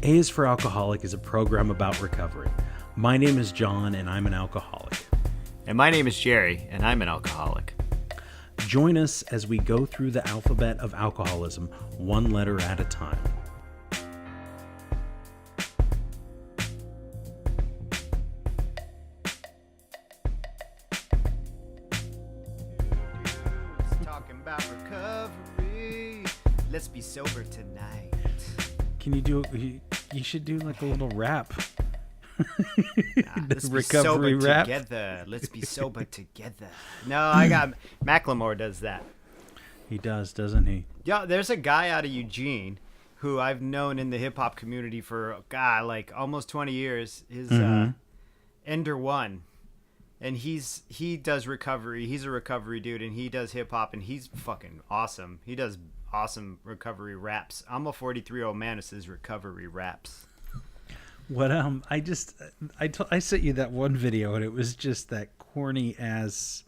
A is for Alcoholic is a program about recovery. My name is John, and I'm an alcoholic. And my name is Jerry, and I'm an alcoholic. Join us as we go through the alphabet of alcoholism, one letter at a time. Talking about recovery. Let's be sober tonight. Can you do? You should do like a little rap. Let's be recovery sober rap. together. Let's be sober together. No, I got Macklemore does that. He does, doesn't he? Yeah, there's a guy out of Eugene who I've known in the hip hop community for like almost 20 years. His Ender One, and he does recovery. He's a recovery dude, and he does hip hop, and he's fucking awesome. He does awesome recovery raps. I'm a 43-year-old man who says recovery raps. What I sent you that one video, and it was just that corny ass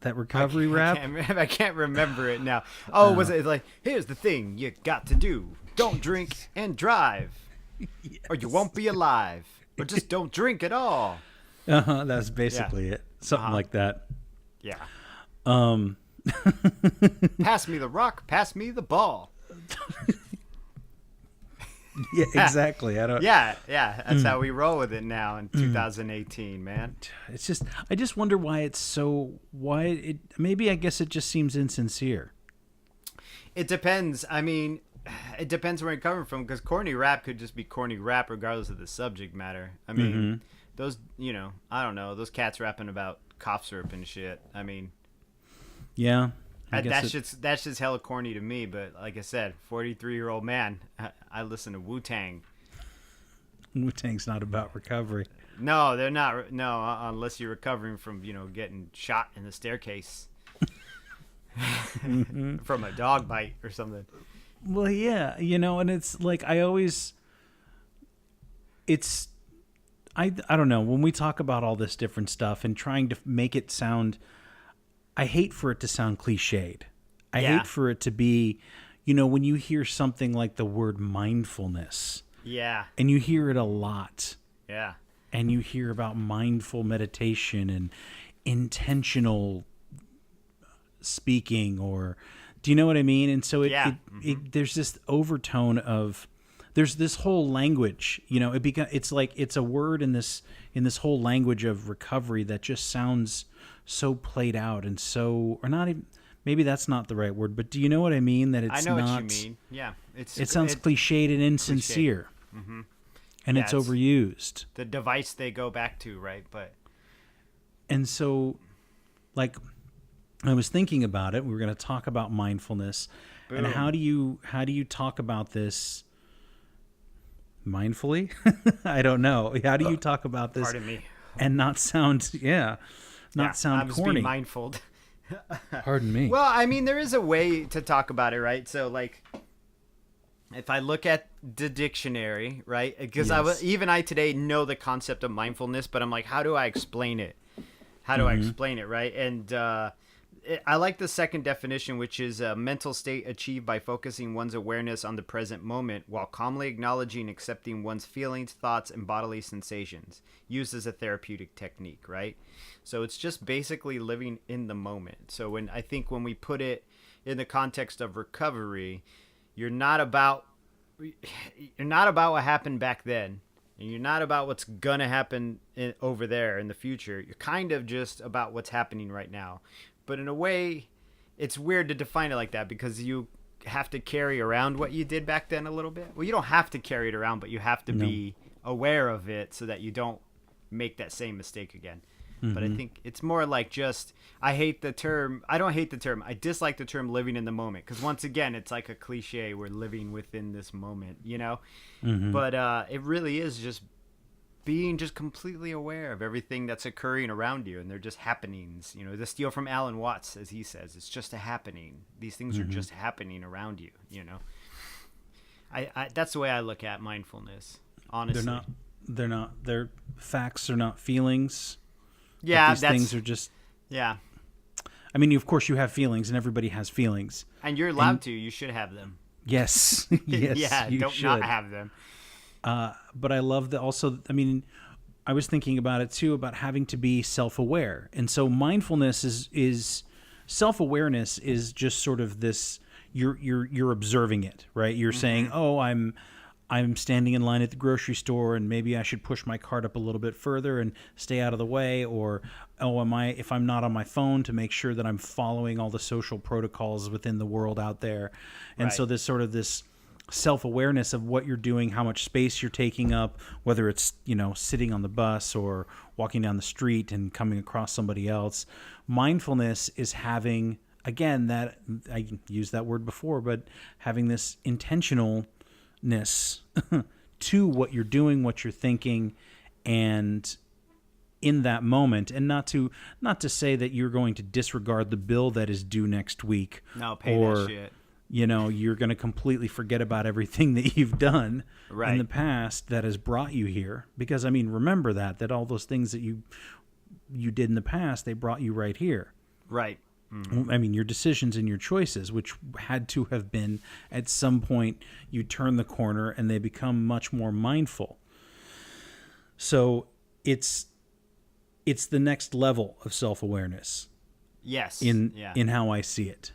that recovery rap. I can't remember it now. Oh, was it like, here's the thing you got to do: don't drink and drive, Yes. or you won't be alive, or just don't drink at all. That's basically it. Something like that. Yeah. Um, Pass me the rock, pass me the ball. yeah, exactly. I don't. Yeah. That's how we roll with it now in 2018, man. It's just, I just wonder why it's so. Maybe I guess it just seems insincere. It depends. I mean, it depends where you're coming from, because corny rap could just be corny rap regardless of the subject matter. I mean, those, I don't know, those cats rapping about cough syrup and shit. I mean, Yeah. that's just hella corny to me. But like I said, 43-year-old man, I listen to Wu-Tang. Wu-Tang's not about recovery. No, they're not. No, unless you're recovering from, getting shot in the staircase from a dog bite or something. Well, yeah, and it's like I don't know, when we talk about all this different stuff and trying to make it sound, I hate for it to sound cliched. I hate for it to be, when you hear something like the word mindfulness. Yeah. And you hear it a lot. Yeah. And you hear about mindful meditation and intentional speaking, or do you know what I mean? And so there's this overtone of, there's this whole language, it's like it's a word in this whole language of recovery that just sounds so played out and so, or not even, maybe that's not the right word, but do you know what I mean? That it's not. I know what you mean. Yeah, it sounds cliched and insincere, and it's overused. The device they go back to, right? And so, like, I was thinking about it. We were going to talk about mindfulness. Boom. And how do you talk about this mindfully? I don't know. How do you talk about this? Pardon me. And not sound sound corny. Being mindful. Pardon me. Well, I mean, there is a way to talk about it, right? So, like, if I look at the dictionary, right? Because I today know the concept of mindfulness, but I'm like, how do I explain it? Right? And I like the second definition, which is a mental state achieved by focusing one's awareness on the present moment while calmly acknowledging and accepting one's feelings, thoughts, and bodily sensations, used as a therapeutic technique, right? So it's just basically living in the moment. So when we put it in the context of recovery, you're not about what happened back then, and you're not about what's gonna happen over there in the future. You're kind of just about what's happening right now. But in a way, it's weird to define it like that, because you have to carry around what you did back then a little bit. Well, you don't have to carry it around, but you have to be aware of it so that you don't make that same mistake again. But I think it's more like just, I dislike the term living in the moment, because once again, it's like a cliche. We're living within this moment, But it really is just being just completely aware of everything that's occurring around you, and they're just happenings. To steal from Alan Watts, as he says, it's just a happening. These things are just happening around you. I that's the way I look at mindfulness. Honestly, they're not. Their facts are not feelings. Yeah, things are just. Yeah. I mean, of course, you have feelings, and everybody has feelings, and you're allowed to. You should have them. Yes. Yes. Yeah, you don't should. not have them. But I love that also. I mean, I was thinking about it too, about having to be self-aware. And so mindfulness is self-awareness is just sort of this, you're observing it, right? You're saying, "Oh, I'm standing in line at the grocery store and maybe I should push my cart up a little bit further and stay out of the way," or, "Oh, if I'm not on my phone, to make sure that I'm following all the social protocols within the world out there." And so this sort of this self-awareness of what you're doing, how much space you're taking up, whether it's, sitting on the bus or walking down the street and coming across somebody else. Mindfulness is having, again, that I used that word before, but having this intentionalness to what you're doing, what you're thinking, and in that moment, and not to say that you're going to disregard the bill that is due next week. No, pay that shit. You're going to completely forget about everything that you've done in the past that has brought you here. Because, I mean, remember that all those things that you did in the past, they brought you right here. Right. Mm-hmm. I mean, your decisions and your choices, which had to have been, at some point, you turn the corner and they become much more mindful. So it's the next level of self-awareness. Yes. In how I see it,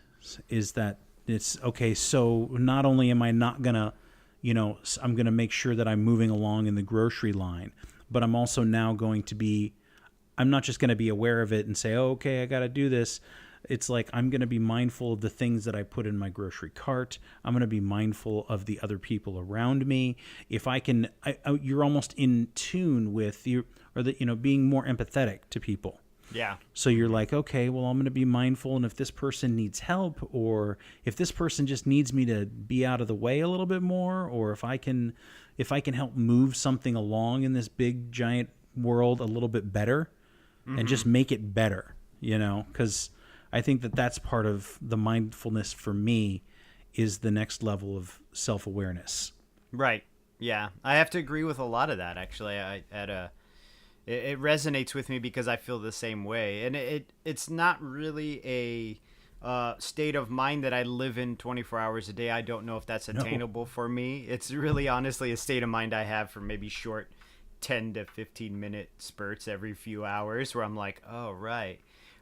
is that it's okay. So not only am I not gonna, I'm gonna make sure that I'm moving along in the grocery line, but I'm also now going to be, I'm not just going to be aware of it and say, "Oh, okay, I got to do this." It's like, I'm going to be mindful of the things that I put in my grocery cart. I'm going to be mindful of the other people around me. If I can, you're almost in tune with you, or being more empathetic to people. Yeah. So you're like, okay, well, I'm going to be mindful. And if this person needs help, or if this person just needs me to be out of the way a little bit more, or if I can help move something along in this big, giant world a little bit better, and just make it better, because I think that that's part of the mindfulness for me, is the next level of self-awareness. Right. Yeah. I have to agree with a lot of that, actually. It resonates with me because I feel the same way. And it's not really a state of mind that I live in 24 hours a day. I don't know if that's attainable for me. It's really honestly a state of mind I have for maybe short 10 to 15 minute spurts every few hours where I'm like, oh, right.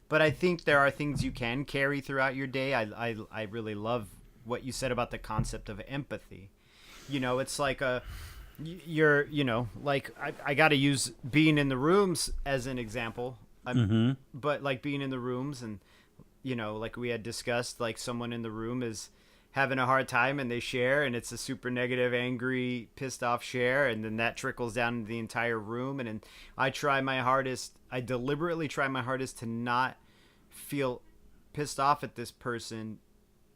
But I think there are things you can carry throughout your day. I really love what you said about the concept of empathy. It's like I got to use being in the rooms as an example. But like being in the rooms and, like we had discussed, like someone in the room is having a hard time and they share, and it's a super negative, angry, pissed off share, and then that trickles down to the entire room. And I deliberately try my hardest to not feel pissed off at this person,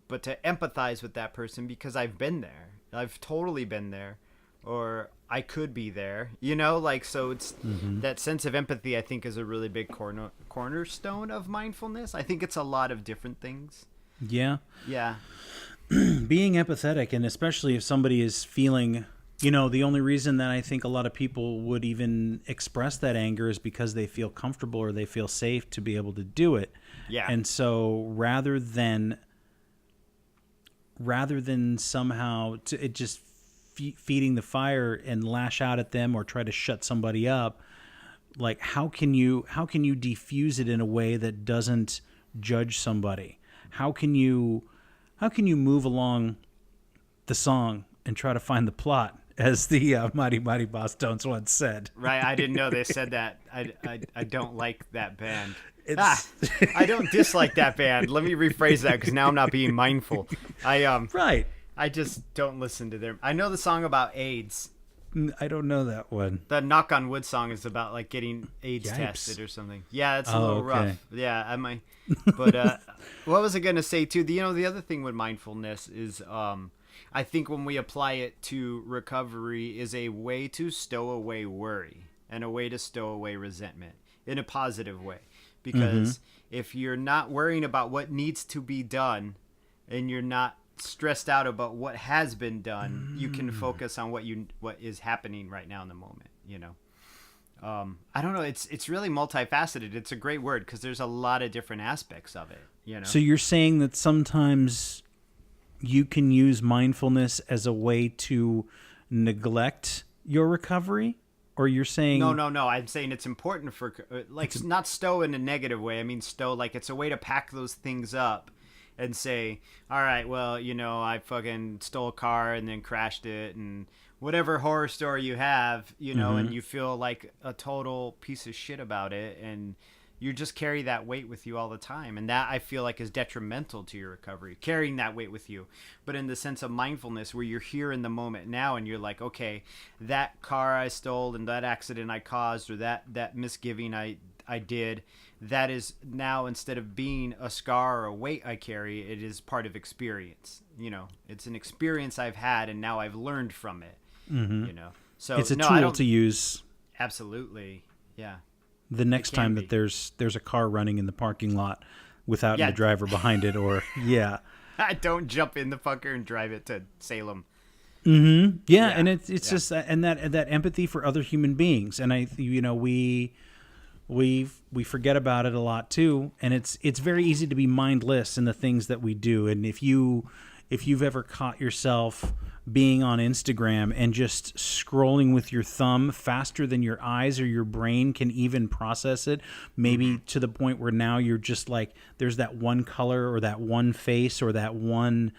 but to empathize with that person, because I've been there. I've totally been there, or I could be there, so it's that sense of empathy, I think, is a really big cornerstone of mindfulness. I think it's a lot of different things. Yeah. Yeah. Being empathetic, and especially if somebody is feeling, the only reason that I think a lot of people would even express that anger is because they feel comfortable or they feel safe to be able to do it. Yeah. And so rather than somehow it just feeding the fire and lash out at them or try to shut somebody up, like how can you diffuse it in a way that doesn't judge somebody? How can you move along the song and try to find the plot, as the Mighty Mighty Boss Tones once said? Right, I didn't know they said that. I don't like that band. I don't dislike that band. Let me rephrase that, because now I'm not being mindful. Right. I just don't listen to them. I know the song about AIDS. I don't know that one. The Knock on Wood song is about like getting AIDS tested or something. Yeah, it's a little rough. Yeah, I might. But what was I gonna say too? The other thing with mindfulness is, I think when we apply it to recovery, is a way to stow away worry and a way to stow away resentment in a positive way. Because if you're not worrying about what needs to be done, and you're not stressed out about what has been done, you can focus on what is happening right now in the moment. I don't know. It's really multifaceted. It's a great word because there's a lot of different aspects of it. So you're saying that sometimes you can use mindfulness as a way to neglect your recovery? Or you're saying... No. I'm saying it's important for, like, not stow in a negative way. I mean, stow, like, it's a way to pack those things up and say, all right, well, you know, I fucking stole a car and then crashed it, and whatever horror story you have, you know, and you feel like a total piece of shit about it, and you just carry that weight with you all the time. And that, I feel like, is detrimental to your recovery, carrying that weight with you. But in the sense of mindfulness, where you're here in the moment now, and you're like, okay, that car I stole and that accident I caused, or that misgiving I did, that is now, instead of being a scar or a weight I carry, it is part of experience. You know, it's an experience I've had, and now I've learned from it. You know, so it's a tool to use. Absolutely, yeah. The next time that there's a car running in the parking lot without the driver behind it, or I don't jump in the fucker and drive it to Salem. Yeah, and it's just and that empathy for other human beings, and we forget about it a lot too, and it's very easy to be mindless in the things that we do. And if you've ever caught yourself being on Instagram and just scrolling with your thumb faster than your eyes or your brain can even process it, maybe to the point where now you're just like, there's that one color or that one face or that one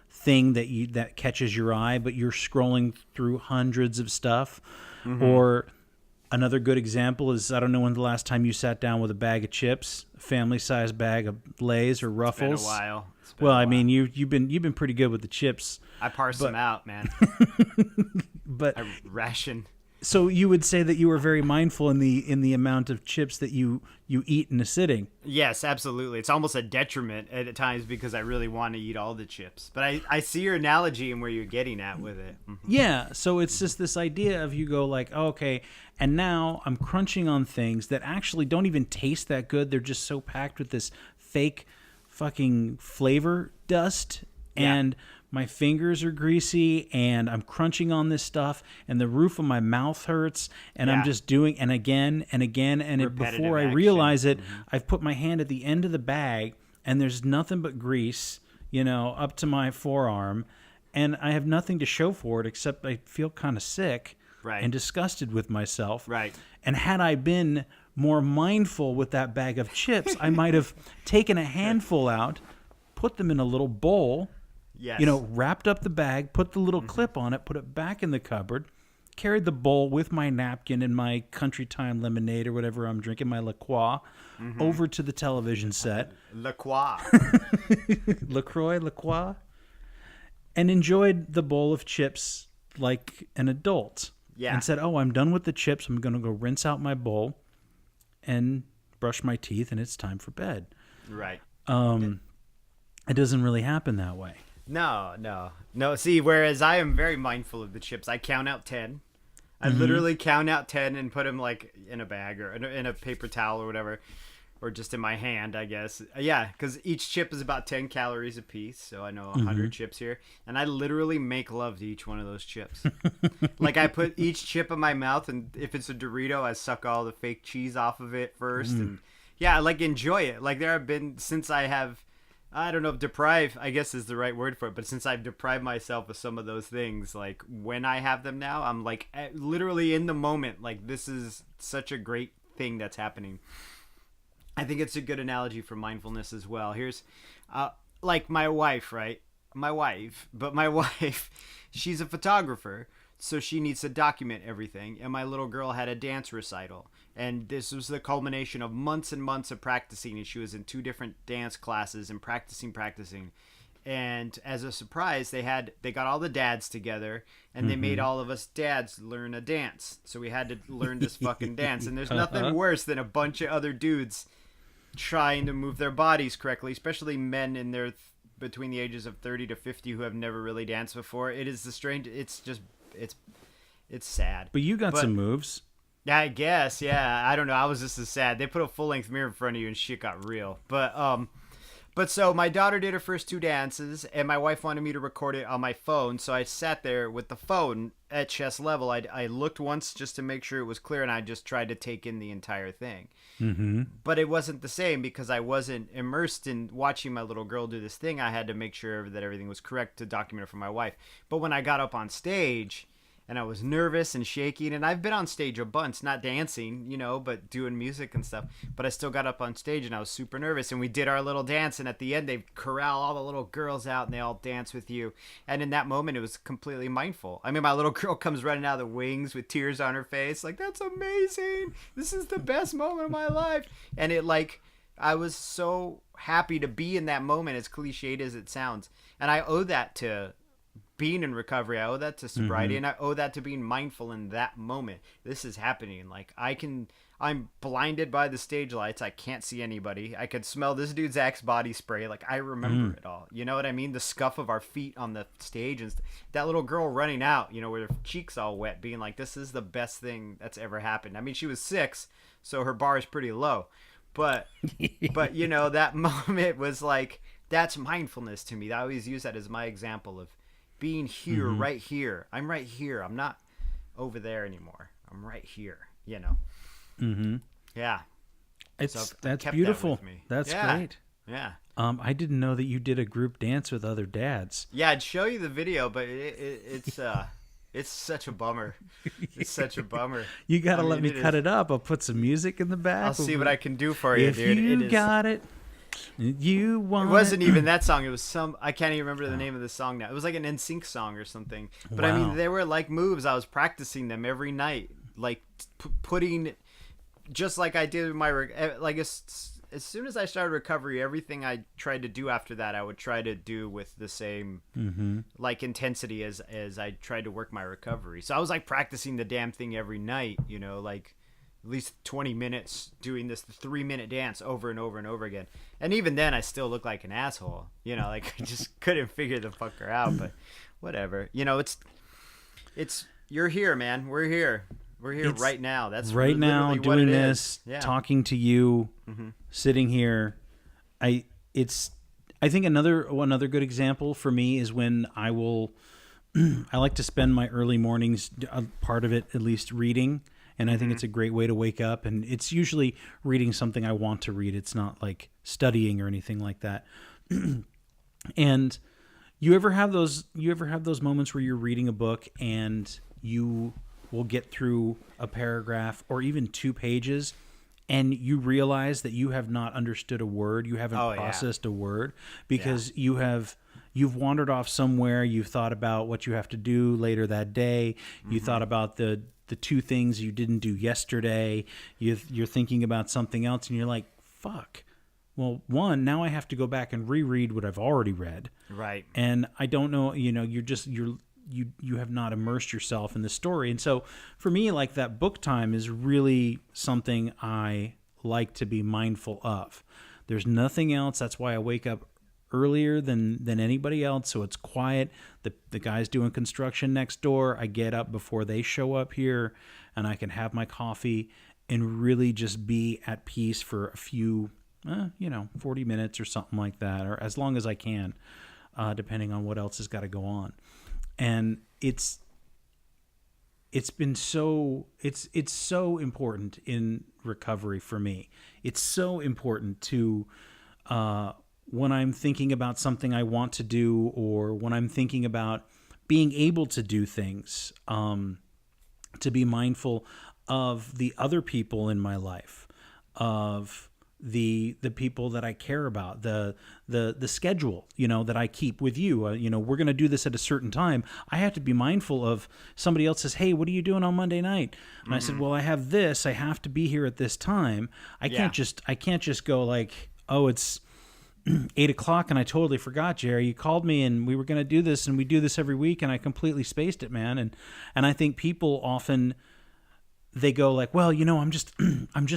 thing that catches your eye, but you're scrolling through hundreds of stuff. Or another good example is, I don't know when the last time you sat down with a bag of chips, a family-sized bag of Lay's or Ruffles. It's been a while. Well, I mean, you've been pretty good with the chips. I parse them out, man. But I ration. So you would say that you were very mindful in the amount of chips that you eat in a sitting. Yes, absolutely. It's almost a detriment at times because I really want to eat all the chips. But I see your analogy and where you're getting at with it. Yeah, so it's just this idea of, you go like, oh, okay, and now I'm crunching on things that actually don't even taste that good. They're just so packed with this fake fucking flavor dust, and my fingers are greasy, and I'm crunching on this stuff, and the roof of my mouth hurts, and I'm just doing, and again, and before I realize it, I've put my hand at the end of the bag, and there's nothing but grease, up to my forearm, and I have nothing to show for it except I feel kind of sick and disgusted with myself. Right. And had I been more mindful with that bag of chips, I might have taken a handful out, put them in a little bowl, wrapped up the bag, put the little clip on it, put it back in the cupboard, carried the bowl with my napkin and my Country Time lemonade or whatever I'm drinking, my La Croix, over to the television set. La Croix. LaCroix, La Croix. And enjoyed the bowl of chips like an adult. Yeah. And said, oh, I'm done with the chips. I'm going to go rinse out my bowl and brush my teeth, and it's time for bed. Right. It doesn't really happen that way. No. See, whereas I am very mindful of the chips. I count out 10. I literally count out 10 and put them like in a bag or in a paper towel or whatever, or just in my hand, I guess. Yeah, because each chip is about 10 calories a piece, so I know 100 chips here. And I literally make love to each one of those chips. Like, I put each chip in my mouth, and if it's a Dorito, I suck all the fake cheese off of it first. And yeah, I like enjoy it. Like, there have been, since I have, I don't know if deprive, I guess is the right word for it, but since I've deprived myself of some of those things, like, when I have them now, I'm like, literally in the moment, like, this is such a great thing that's happening. I think it's a good analogy for mindfulness as well. Here's, like, my wife, right? My wife, she's a photographer, so she needs to document everything. And my little girl had a dance recital, and this was the culmination of months and months of practicing. And she was in 2 different dance classes and practicing. And as a surprise, they got all the dads together, and they made all of us dads learn a dance. So we had to learn this fucking dance. And there's nothing worse than a bunch of other dudes trying to move their bodies correctly, especially men in their between the ages of 30 to 50 who have never really danced before. It is the strange. It's just it's sad. But you got some moves. Yeah, I guess. Yeah, I don't know. I was just as sad. They put a full length mirror in front of you, and shit got real. But But so my daughter did her first 2 dances, and my wife wanted me to record it on my phone. So I sat there with the phone at chest level. I looked once just to make sure it was clear, and I just tried to take in the entire thing. Mm-hmm. But it wasn't the same because I wasn't immersed in watching my little girl do this thing. I had to make sure that everything was correct to document it for my wife. But when I got up on stage, and I was nervous and shaking, and I've been on stage a bunch, not dancing, but doing music and stuff, but I still got up on stage and I was super nervous, and we did our little dance, and at the end they corral all the little girls out and they all dance with you, and in that moment it was completely mindful. I mean, my little girl comes running out of the wings with tears on her face, like, that's amazing, this is the best moment of my life. And I was so happy to be in that moment, as cliched as it sounds, and I owe that to being in recovery. I owe that to sobriety, and I owe that to being mindful in that moment. This is happening. Like, I'm blinded by the stage lights. I can't see anybody. I could smell this dude's Axe body spray. Like, I remember it all. You know what I mean? The scuff of our feet on the stage, and that little girl running out, with her cheeks all wet, being like, this is the best thing that's ever happened. I mean, she was 6, so her bar is pretty low. But that moment was like, that's mindfulness to me. I always use that as my example of being here, right here. I'm right here. I'm not over there anymore. I'm right here, Mm-hmm. Yeah. That's beautiful. That's great. Yeah. I didn't know that you did a group dance with other dads. Yeah, I'd show you the video, but it's such a bummer. It's such a bummer. You got to let me cut it up. I'll put some music in the back. I'll see what I can do for you, dude. You got it. You want it wasn't even that song. It was I can't even remember the name of the song now. It was like an NSYNC song or something. But wow. I mean, they were like moves. I was practicing them every night, like putting, just like I did with my as soon as I started recovery, everything I tried to do after that, I would try to do with the same like intensity as I tried to work my recovery. So I was like practicing the damn thing every night, like at least 20 minutes doing this 3-minute dance over and over and over again. And even then I still look like an asshole, like I just couldn't figure the fucker out, but whatever. It's you're here, man. We're here right now. That's right now doing this, talking to you, sitting here. I think another good example for me is when I like to spend my early mornings, part of it at least, reading. And I think it's a great way to wake up. And it's usually reading something I want to read. It's not like studying or anything like that. And you ever have those moments where you're reading a book and you will get through a paragraph or even 2 pages and you realize that you have not understood a word, you haven't processed a word because you've wandered off somewhere, you've thought about what you have to do later that day, you thought about the 2 things you didn't do yesterday, you're thinking about something else, and you're like, fuck. Well, one, now I have to go back and reread what I've already read. Right. And I don't know, you have not immersed yourself in the story. And so for me, like, that book time is really something I like to be mindful of. There's nothing else. That's why I wake up earlier than anybody else, so it's quiet. The guy's doing construction next door. I get up before they show up here, and I can have my coffee and really just be at peace for a few 40 minutes or something like that, or as long as I can, depending on what else has got to go on. And it's so important in recovery for me. It's so important to when I'm thinking about something I want to do, or when I'm thinking about being able to do things, to be mindful of the other people in my life, of the people that I care about, the schedule, that I keep with you. We're going to do this at a certain time. I have to be mindful of somebody else says, hey, what are you doing on Monday night? And I said, well, I have this. I have to be here at this time. I can't just go like, oh, it's 8:00 and I totally forgot, Jerry. You called me and we were going to do this, and we do this every week, and I completely spaced it, man. And I think people often, they go like, well, I'm just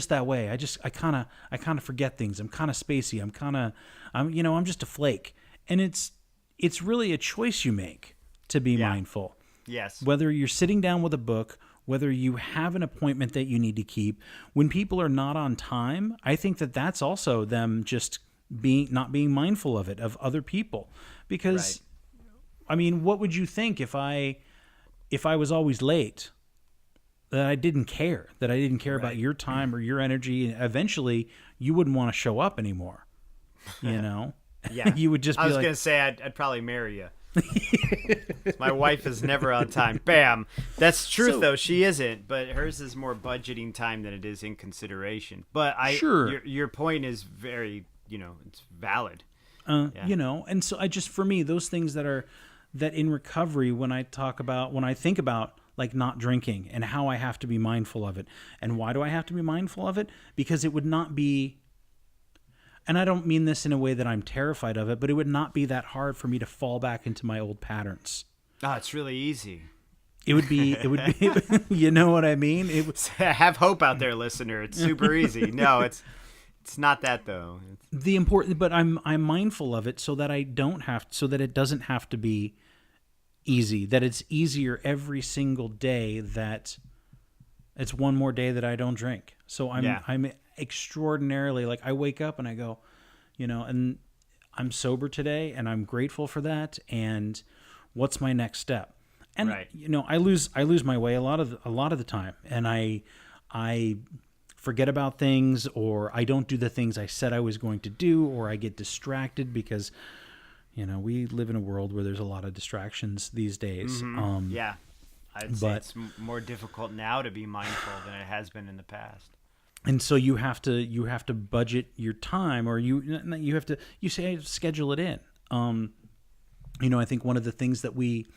that way. I kind of forget things. I'm kind of spacey. I'm just a flake. And it's really a choice you make to be mindful. Yes. Whether you're sitting down with a book, whether you have an appointment that you need to keep, when people are not on time, I think that that's also them just not being mindful of it, of other people. Because, I mean, what would you think if I was always late? That I didn't care about your time or your energy. And eventually, you wouldn't want to show up anymore. You know? Yeah. You would just be like... I was going to say, I'd probably marry you. My wife is never on time. Bam. That's truth, though. She isn't, but hers is more budgeting time than it is in consideration. But your point is very, it's valid. You know, and so for me, those things that in recovery, when I think about like not drinking and how I have to be mindful of it. And why do I have to be mindful of it? Because it would not be, and I don't mean this in a way that I'm terrified of it, but it would not be that hard for me to fall back into my old patterns. Oh, it's really easy. It would be, you know what I mean? Have hope out there, listener. It's super easy. No, it's not that though. But I'm mindful of it so that it doesn't have to be easy, that it's easier every single day, that it's one more day that I don't drink. So I'm extraordinarily, like, I wake up and I go, and I'm sober today and I'm grateful for that. And what's my next step? And I lose my way a lot of the time, and I forget about things, or I don't do the things I said I was going to do, or I get distracted because we live in a world where there's a lot of distractions these days. Mm-hmm. I'd say it's more difficult now to be mindful than it has been in the past. And so you have to budget your time, or you have to schedule it in. I think one of the things that we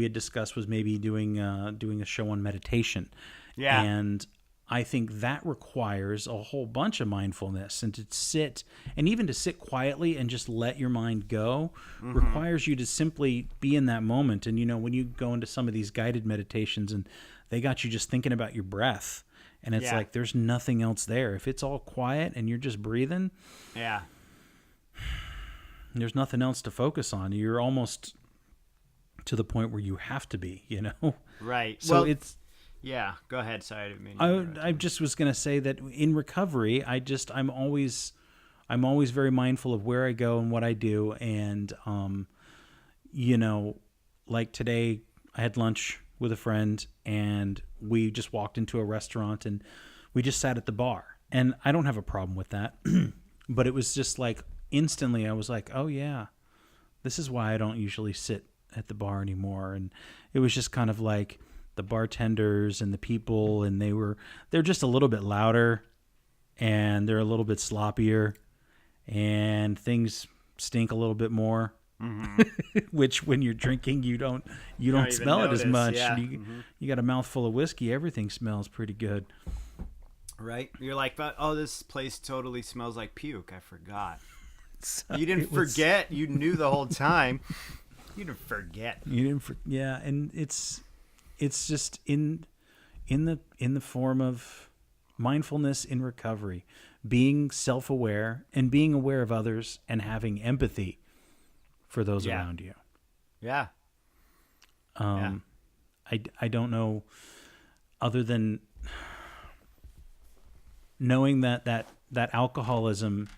had discussed was maybe doing a show on meditation. Yeah. And I think that requires a whole bunch of mindfulness, and to sit quietly and just let your mind go requires you to simply be in that moment. And, when you go into some of these guided meditations and they got you just thinking about your breath, and it's like, there's nothing else there. If it's all quiet and you're just breathing, there's nothing else to focus on. You're almost to the point where you have to be, Right. So it's... Yeah, go ahead. Sorry, I didn't mean I just was going to say that in recovery, I'm always very mindful of where I go and what I do. And, like today I had lunch with a friend and we just walked into a restaurant and we just sat at the bar, and I don't have a problem with that, but it was just like instantly I was like, oh yeah, this is why I don't usually sit at the bar anymore. And it was just kind of like, the bartenders and the people, and they're just a little bit louder, and they're a little bit sloppier, and things stink a little bit more. Which when you're drinking, you don't smell it as much. Yeah. You got a mouthful of whiskey, everything smells pretty good. Right? You're like, oh, this place totally smells like puke. I forgot. You didn't forget. You knew the whole time. You didn't forget. Yeah, and it's just in the form of mindfulness in recovery, being self-aware and being aware of others and having empathy for those around you. Yeah. I don't know, other than knowing that alcoholism,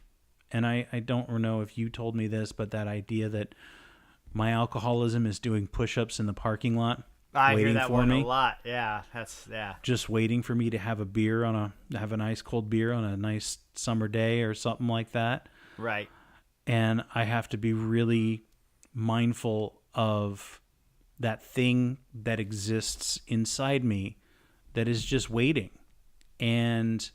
and I don't know if you told me this, but that idea that my alcoholism is doing push-ups in the parking lot. I hear that one a lot. Yeah, just waiting for me to have have a nice cold beer on a nice summer day or something like that. Right. And I have to be really mindful of that thing that exists inside me that is just waiting. And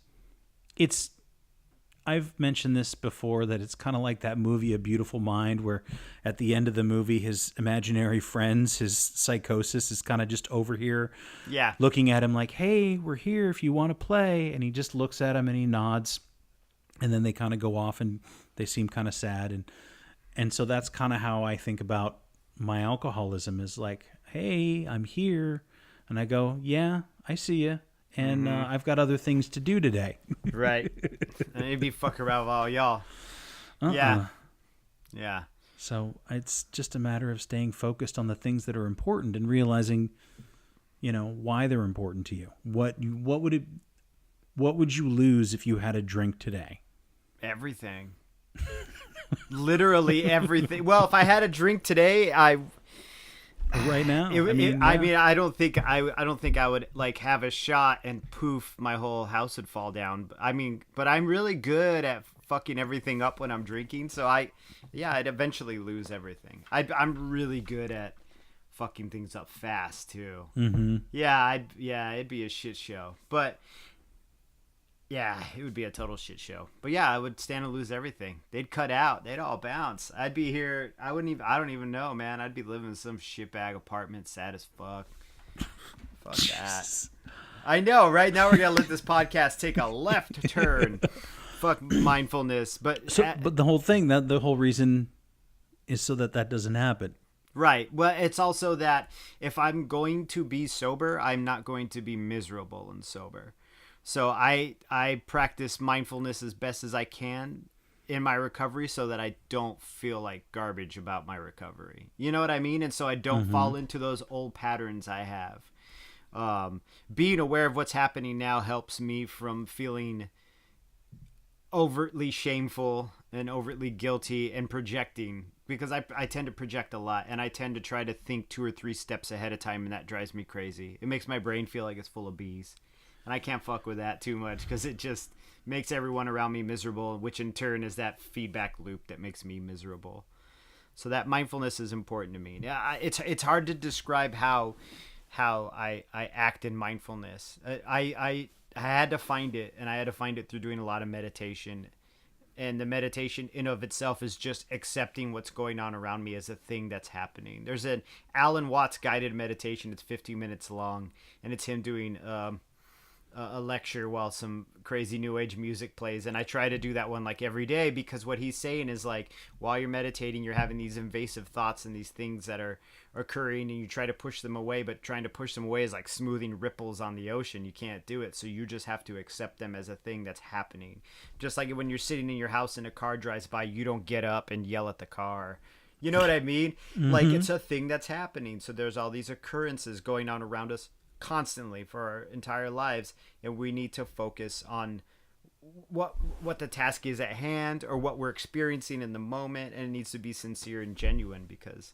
I've mentioned this before, that it's kind of like that movie, A Beautiful Mind, where at the end of the movie, his imaginary friends, his psychosis is kind of just over here looking at him like, hey, we're here if you want to play. And he just looks at him and he nods. And then they kind of go off and they seem kind of sad. And so that's kind of how I think about my alcoholism, is like, hey, I'm here. And I go, yeah, I see you. And I've got other things to do today. Right. And you'd be fucking around with all y'all. Yeah. So it's just a matter of staying focused on the things that are important and realizing, why they're important to you. What would you lose if you had a drink today? Everything. Literally everything. Well, if I had a drink today, right now. I don't think I would like have a shot and poof, my whole house would fall down. But I'm really good at fucking everything up when I'm drinking. So I'd eventually lose everything. I'm really good at fucking things up fast too. Mm-hmm. It'd be a shit show. But yeah, it would be a total shit show. But yeah, I would stand to lose everything. They'd cut out. They'd all bounce. I'd be here. I don't even know, man. I'd be living in some shitbag apartment, sad as fuck. Fuck that. I know, right? Now we're going to let this podcast take a left turn. Fuck mindfulness. But the whole thing, the whole reason is so that doesn't happen. Right. Well, it's also that if I'm going to be sober, I'm not going to be miserable and sober. So I practice mindfulness as best as I can in my recovery so that I don't feel like garbage about my recovery. You know what I mean? And so I don't fall into those old patterns I have. Being aware of what's happening now helps me from feeling overtly shameful and overtly guilty and projecting, because I tend to project a lot and I tend to try to think 2 or 3 steps ahead of time, and that drives me crazy. It makes my brain feel like it's full of bees. And I can't fuck with that too much because it just makes everyone around me miserable, which in turn is that feedback loop that makes me miserable. So that mindfulness is important to me. Yeah, it's hard to describe how I act in mindfulness. I had to find it, and I had to find it through doing a lot of meditation. And the meditation in of itself is just accepting what's going on around me as a thing that's happening. There's an Alan Watts guided meditation. It's 15 minutes long, and it's him doing a lecture while some crazy new age music plays, and I try to do that one like every day, because what he's saying is like, while you're meditating, you're having these invasive thoughts and these things that are occurring, and you try to push them away, but trying to push them away is like smoothing ripples on the ocean. You can't do it, so you just have to accept them as a thing that's happening. Just like when you're sitting in your house and a car drives by, you don't get up and yell at the car. You know what I mean? Like, it's a thing that's happening. So there's all these occurrences going on around us constantly for our entire lives, and we need to focus on what the task is at hand, or what we're experiencing in the moment, and it needs to be sincere and genuine. Because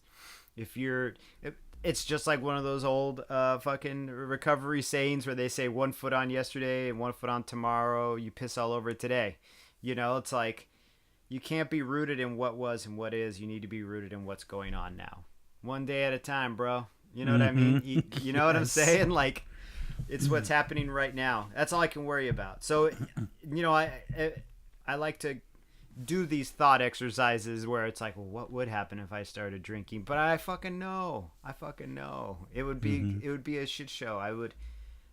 it's just like one of those old fucking recovery sayings where they say 1 foot on yesterday and 1 foot on tomorrow, you piss all over today. You know, it's like, you can't be rooted in what was and what is. You need to be rooted in what's going on now, one day at a time, bro. You know what I mean? You know what I'm saying? Like, it's what's happening right now. That's all I can worry about. So, you know, I like to do these thought exercises where it's like, well, what would happen if I started drinking? But I fucking know. It would be a shit show.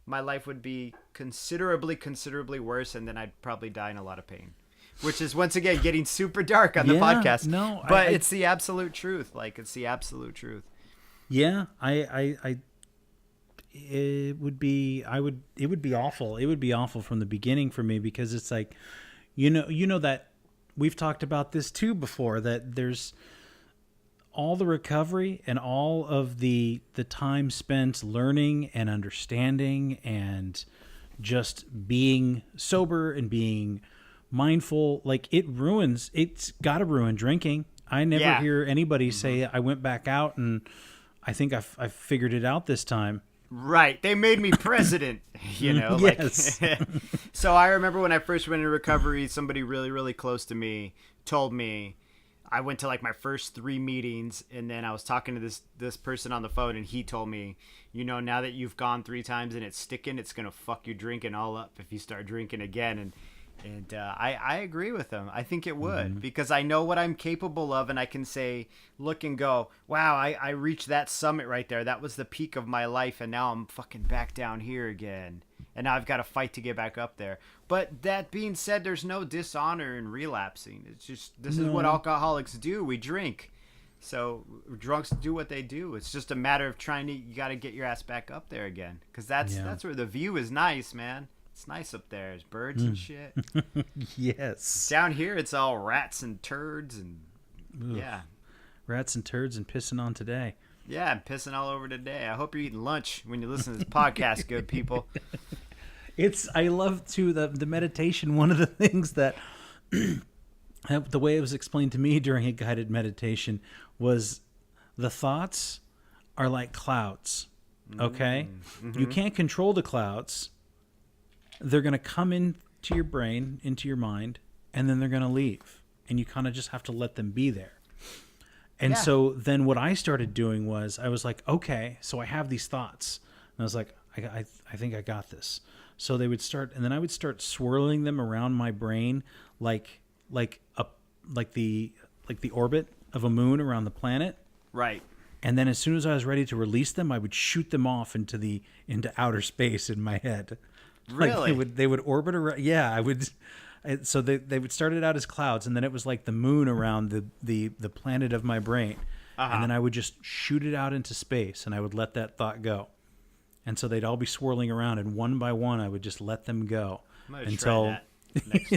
My life would be considerably worse, and then I'd probably die in a lot of pain. Which is, once again, getting super dark on the podcast. No, but it's the absolute truth. Like, it's the absolute truth. Yeah, it would be awful. It would be awful from the beginning for me, because it's like, you know that we've talked about this too before, that there's all the recovery and all of the time spent learning and understanding and just being sober and being mindful. Like, it's got to ruin drinking. I never hear anybody say, I went back out and I think I figured it out this time. Right. They made me president, you know? Yes. So I remember when I first went into recovery, somebody really, really close to me told me, I went to like my first 3 meetings, and then I was talking to this person on the phone, and he told me, you know, now that you've gone 3 times and it's sticking, it's going to fuck your drinking all up if you start drinking again. And I agree with him. I think it would, because I know what I'm capable of, and I can say, look and go, wow, I reached that summit right there. That was the peak of my life, and now I'm fucking back down here again. And now I've got to fight to get back up there. But that being said, there's no dishonor in relapsing. It's just, this is what alcoholics do. We drink. So drunks do what they do. It's just a matter of you got to get your ass back up there again. Because that's where the view is nice, man. It's nice up there. There's birds and shit. Yes. Down here, it's all rats and turds and rats and turds and pissing on today. Yeah, I'm pissing all over today. I hope you're eating lunch when you listen to this podcast, good people. I love too the meditation. One of the things that The way it was explained to me during a guided meditation was the thoughts are like clouds, okay? Mm-hmm. You can't control the clouds. They're going to come into your brain, into your mind, and then they're going to leave. And you kind of just have to let them be there. And so then what I started doing was I was like, okay, so I have these thoughts. And I was like, I think I got this. So they would start, and then I would start swirling them around my brain like the orbit of a moon around the planet. Right. And then as soon as I was ready to release them, I would shoot them off into outer space in my head. Really? Like they would orbit around. Yeah, I would. So they would start it out as clouds, and then it was like the moon around the planet of my brain. Uh-huh. And then I would just shoot it out into space, and I would let that thought go. And so they'd all be swirling around, and one by one, I would just let them go until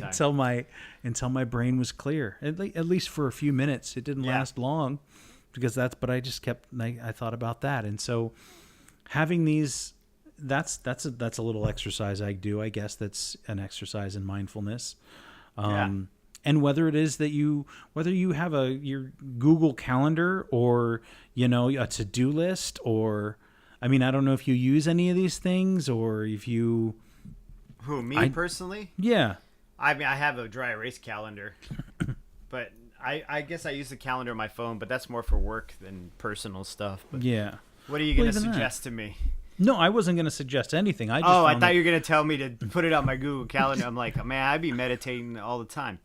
until my brain was clear. At least for a few minutes. It didn't last long, but I just kept. I thought about that, and so having these. That's a little exercise I do. I guess that's an exercise in mindfulness. And whether it is that you have your Google Calendar or, a to-do list, or, I mean, I don't know if you use any of these things or if you... Who, me personally? Yeah. I mean, I have a dry erase calendar, but I guess I use the calendar on my phone, but that's more for work than personal stuff. But yeah. What are you going to suggest to me? No, I wasn't going to suggest anything. I thought you were going to tell me to put it on my Google Calendar. I'm like, man, I'd be meditating all the time.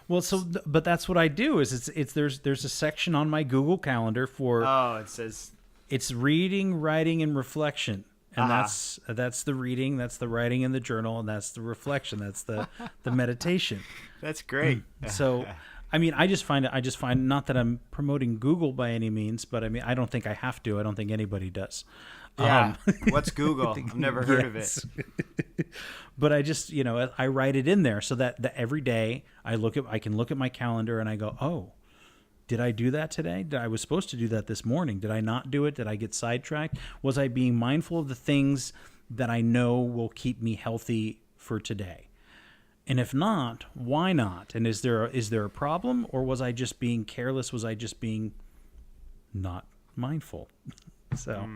Well, but that's what I do. There's a section on my Google Calendar for. Oh, it says. It's reading, writing, and reflection, and that's the reading, that's the writing in the journal, and that's the reflection, that's the meditation. That's great. So. I mean, I just find not that I'm promoting Google by any means, but I mean, I don't think I have to. I don't think anybody does. Yeah. What's Google? I've never heard of it. But I just, I write it in there so that every day I can look at my calendar and I go, oh, did I do that today? I was supposed to do that this morning. Did I not do it? Did I get sidetracked? Was I being mindful of the things that I know will keep me healthy for today? And if not, why not? And is there a problem, or was I just being careless? Was I just being not mindful? So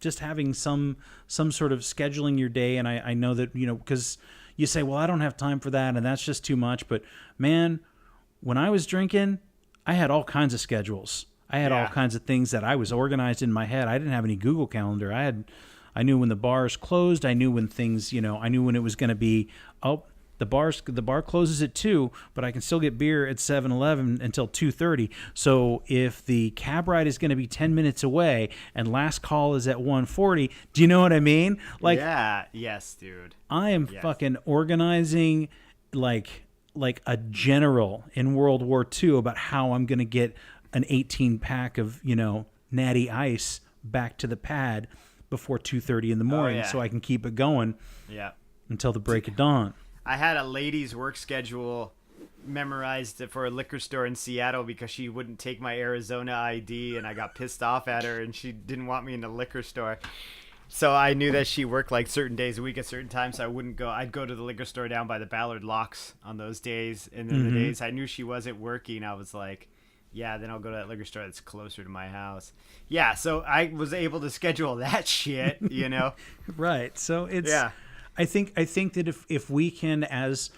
just having some sort of scheduling your day. And I know that, because you say, well, I don't have time for that, and that's just too much. But man, when I was drinking, I had all kinds of schedules. I had all kinds of things that I was organized in my head. I didn't have any Google Calendar. I knew when the bars closed. I knew when things, I knew when it was going to be, the bar closes at 2, but I can still get beer at 7-Eleven until 2:30. So if the cab ride is going to be 10 minutes away and last call is at 1:40, do you know what I mean? Like, yeah, yes, dude. I am fucking organizing like a general in World War II about how I'm going to get an 18-pack of, Natty Ice back to the pad before 2:30 in the morning so I can keep it going until the break of dawn. I had a lady's work schedule memorized for a liquor store in Seattle because she wouldn't take my Arizona ID, and I got pissed off at her, and she didn't want me in the liquor store. So I knew that she worked like certain days a week at certain times, so I wouldn't go. I'd go to the liquor store down by the Ballard Locks on those days, and then the days I knew she wasn't working, I was like, yeah, then I'll go to that liquor store that's closer to my house. Yeah, so I was able to schedule that shit, Right. So it's I think that if we can, as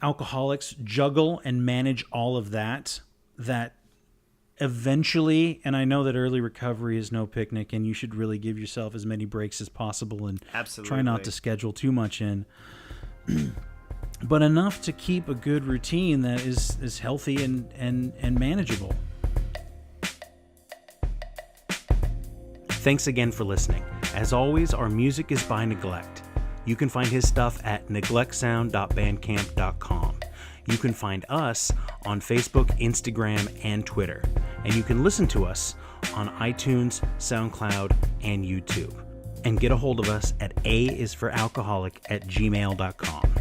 alcoholics, juggle and manage all of that eventually, and I know that early recovery is no picnic, and you should really give yourself as many breaks as possible and try not to schedule too much in, but enough to keep a good routine that is healthy and manageable. Thanks again for listening. As always, our music is by Neglect. You can find his stuff at neglectsound.bandcamp.com. You can find us on Facebook, Instagram, and Twitter. And you can listen to us on iTunes, SoundCloud, and YouTube. And get a hold of us at aisforalcoholic@gmail.com.